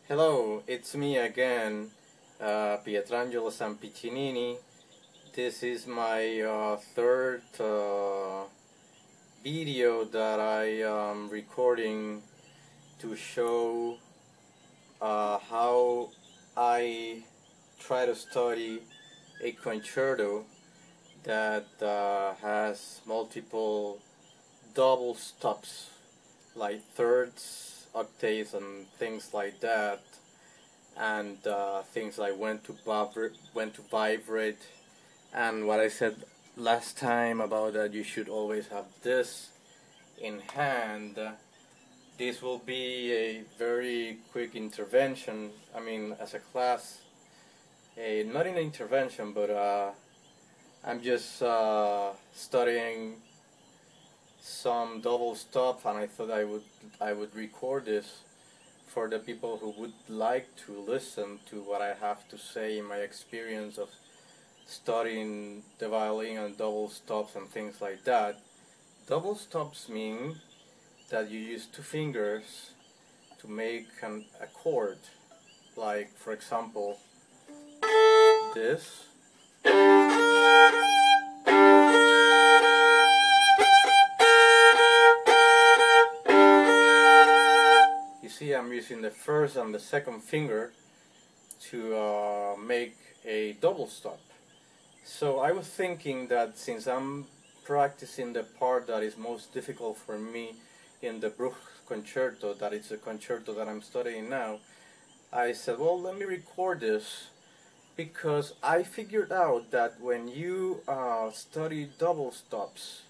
Hello, it's me again, Pietrangelo Zampicinini. This is my third video that I am recording to show how I try to study a concerto that has multiple double stops, like thirds, octaves, and things like that, and things like when to vibrate, and what I said last time about that you should always have this in hand. This will be a very quick intervention, I mean as a class, not an intervention, but I'm just studying some double stop, and I thought I would record this for the people who would like to listen to what I have to say in my experience of studying the violin and double stops and things like that. Double stops mean that you use two fingers to make a chord, like for example this. See, I'm using the first and the second finger to make a double stop. So I was thinking that since I'm practicing the part that is most difficult for me in the Bruch concerto, that is the concerto that I'm studying now, I said, well, let me record this, because I figured out that when you study double stops,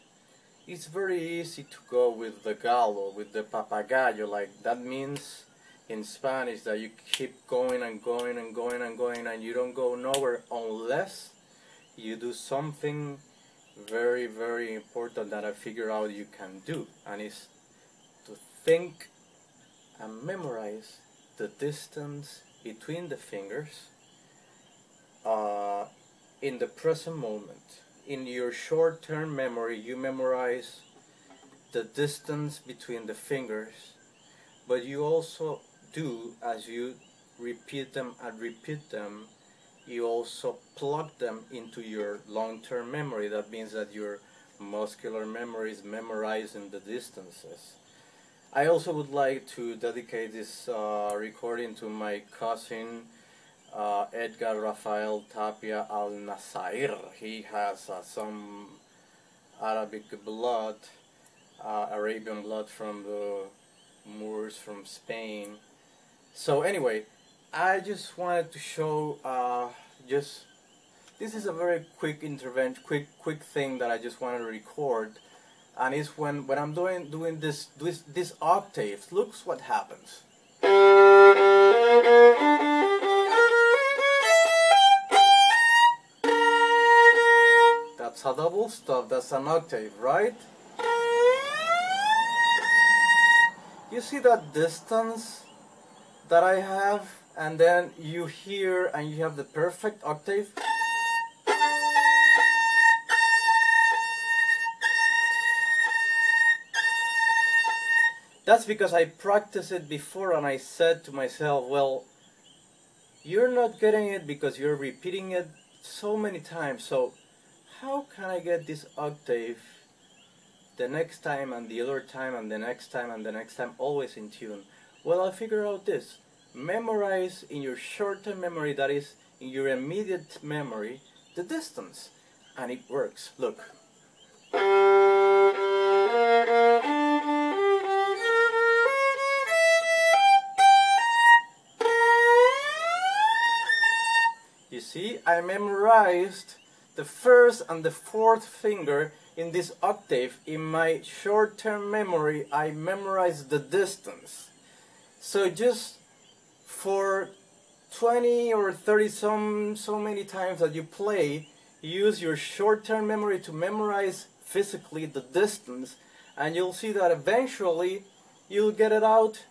it's very easy to go with the gallo, with the papagayo. Like that means in Spanish that you keep going and going and going and going, and you don't go nowhere unless you do something very, very important that I figure out you can do, and it's to think and memorize the distance between the fingers in the present moment. In your short-term memory, you memorize the distance between the fingers, but you also do, as you repeat them and repeat them, you also plug them into your long-term memory. That means that your muscular memory is memorizing the distances. I also would like to dedicate this recording to my cousin Edgar Rafael Tapia Al Nasair. He has some Arabic blood, Arabian blood from the Moors from Spain. So anyway, I just wanted to show this is a very quick intervention, quick thing that I just wanted to record, and it's when I'm doing this octave. Look what happens. That's a double stop, that's an octave, right? You see that distance that I have, and then you hear and you have the perfect octave. That's because I practiced it before, and I said to myself, well, you're not getting it because you're repeating it so many times, so how can I get this octave the next time and the other time and the next time and the next time always in tune? Well, I figure out this. Memorize in your short-term memory, that is in your immediate memory, the distance. And it works. Look. You see, I memorized the first and the fourth finger in this octave. In my short-term memory, I memorized the distance. So just for 20 or 30 so many times that you play, use your short-term memory to memorize physically the distance, and you'll see that eventually you'll get it out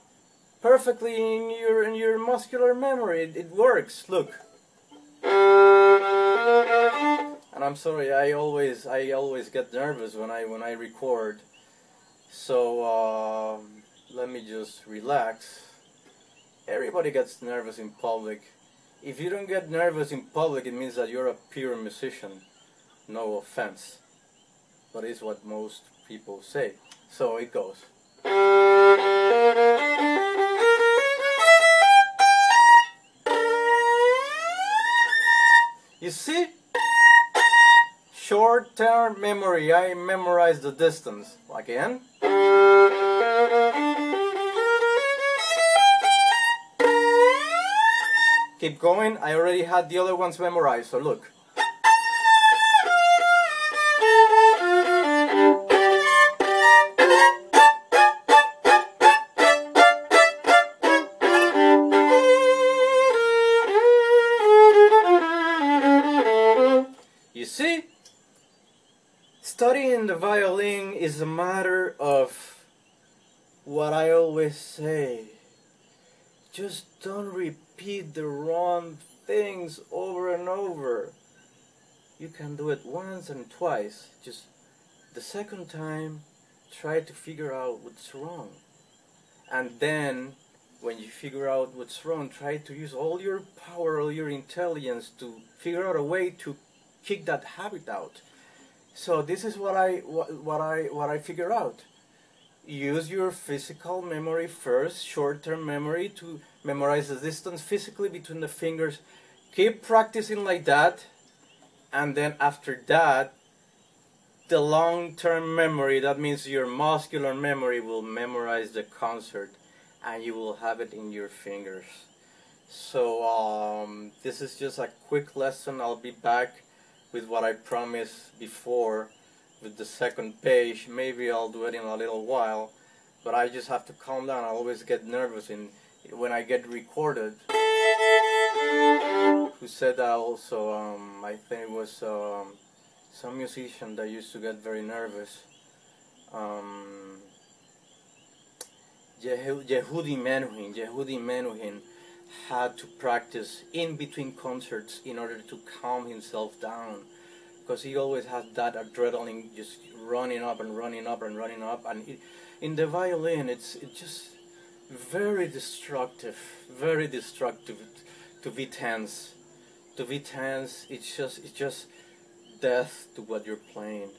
perfectly in your muscular memory. It works. Look. And I'm sorry, I always get nervous when I record. So let me just relax Everybody gets nervous in public. If you don't get nervous in public, it means that you're a pure musician. No offense, but it's what most people say. So it goes. You see? Short-term memory. I memorized the distance. Again. Keep going. I already had the other ones memorized, so look. You see? Studying the violin is a matter of what I always say. Just don't repeat the wrong things over and over. You can do it once and twice. Just the second time, try to figure out what's wrong. And then, when you figure out what's wrong, try to use all your power, all your intelligence to figure out a way to kick that habit out. So this is what I figure out. Use your physical memory first, short-term memory, to memorize the distance physically between the fingers. Keep practicing like that, and then after that, the long-term memory, that means your muscular memory, will memorize the concert, and you will have it in your fingers. So this is just a quick lesson. I'll be back with what I promised before, with the second page. Maybe I'll do it in a little while, but I just have to calm down. I always get nervous when I get recorded. Who said that also? I think it was some musician that used to get very nervous. Yehudi Menuhin had to practice in between concerts in order to calm himself down, because he always had that adrenaline just running up and running up and running up, and in the violin it's just very destructive to be tense. It's just death to what you're playing.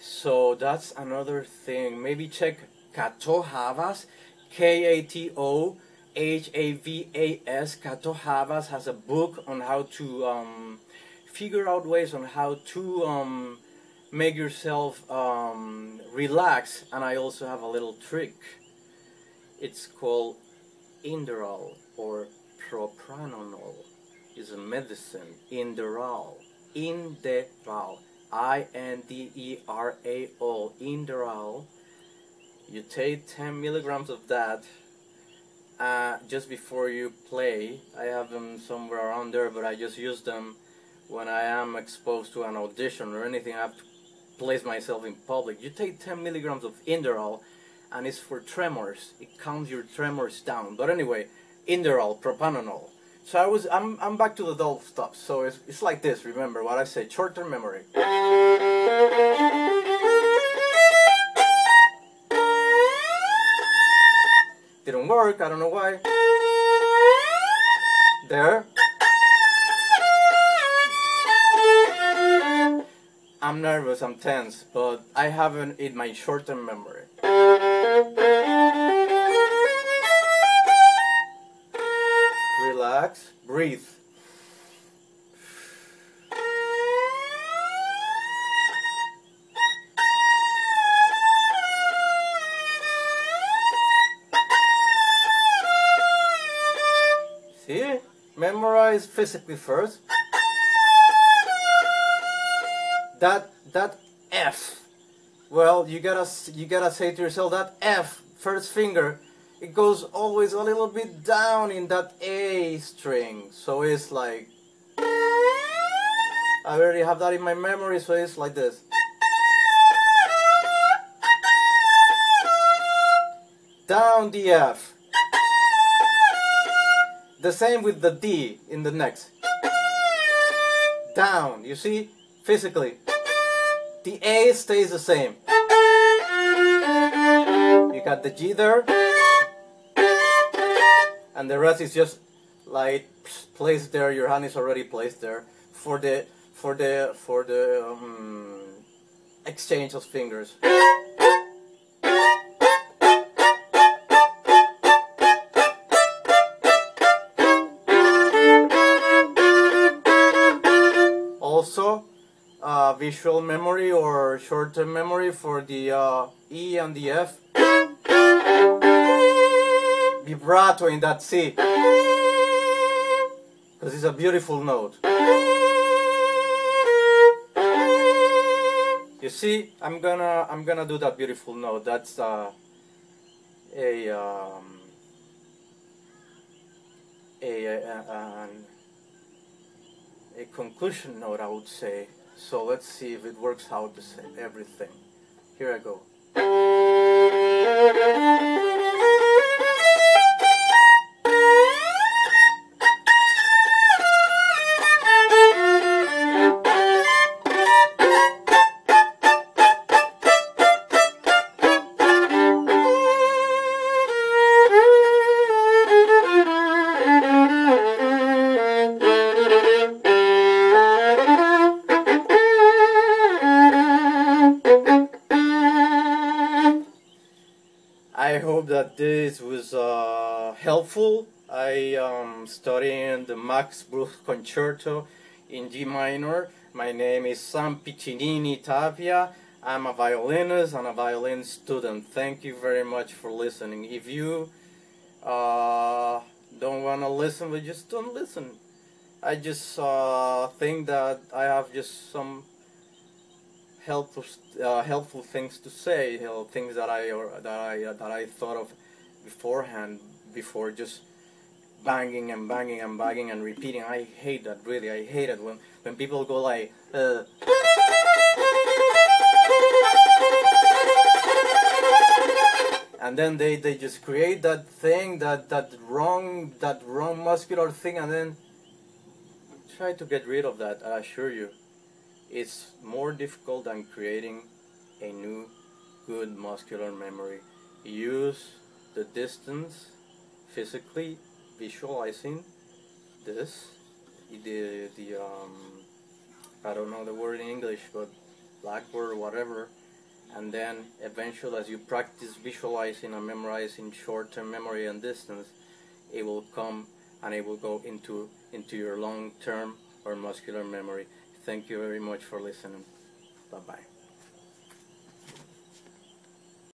So that's another thing. Maybe check Kato Havas, K-A-T-O H-A-V-A-S. Kato Havas has a book on how to figure out ways on how to make yourself relax, and I also have a little trick. It's called Inderal or propranolol. It's a medicine. Inderal, I-N-D-E-R-A-O, Inderal. You take 10 milligrams of that just before you play. I have them somewhere around there, but I just use them when I am exposed to an audition or anything. I have to place myself in public. You take 10 milligrams of Inderal, and it's for tremors. It calms your tremors down. But anyway, Inderal, propranolol. So I'm back to the dull stuff. So it's like this. Remember what I said. Short-term memory. Didn't work. I don't know why. There. I'm nervous, I'm tense, but I have it in my short-term memory. Relax, breathe. See? Memorize physically first. That F, well, you gotta say to yourself, that F, first finger, it goes always a little bit down in that A string. So it's like, I already have that in my memory, so it's like this. Down the F. The same with the D in the next. Down, you see, physically. The A stays the same. You got the G there. and the rest is just like placed there. Your hand is already placed there for the exchange of fingers. Also, visual memory or short-term memory for the E and the F. Vibrato in that C, because it's a beautiful note. You see, I'm gonna do that beautiful note. That's a conclusion note, I would say. So let's see if it works out to say everything. Here I go. I hope that this was helpful. I am studying the Max Bruch Concerto in G minor. My name is Zampicinini III. I'm a violinist and a violin student. Thank you very much for listening. If you don't want to listen, but just don't listen. I just think that I have just some helpful things to say, things that I thought of beforehand, before just banging and banging and banging and repeating. I hate that, really. I hate it when people go like and then they just create that thing, that wrong muscular thing, and then try to get rid of that. I assure you, it's more difficult than creating a new good muscular memory. Use the distance physically, visualizing this, I don't know the word in English, but blackboard or whatever, and then eventually, as you practice visualizing and memorizing short-term memory and distance, it will come and it will go into your long-term or muscular memory. Thank you very much for listening. Bye-bye.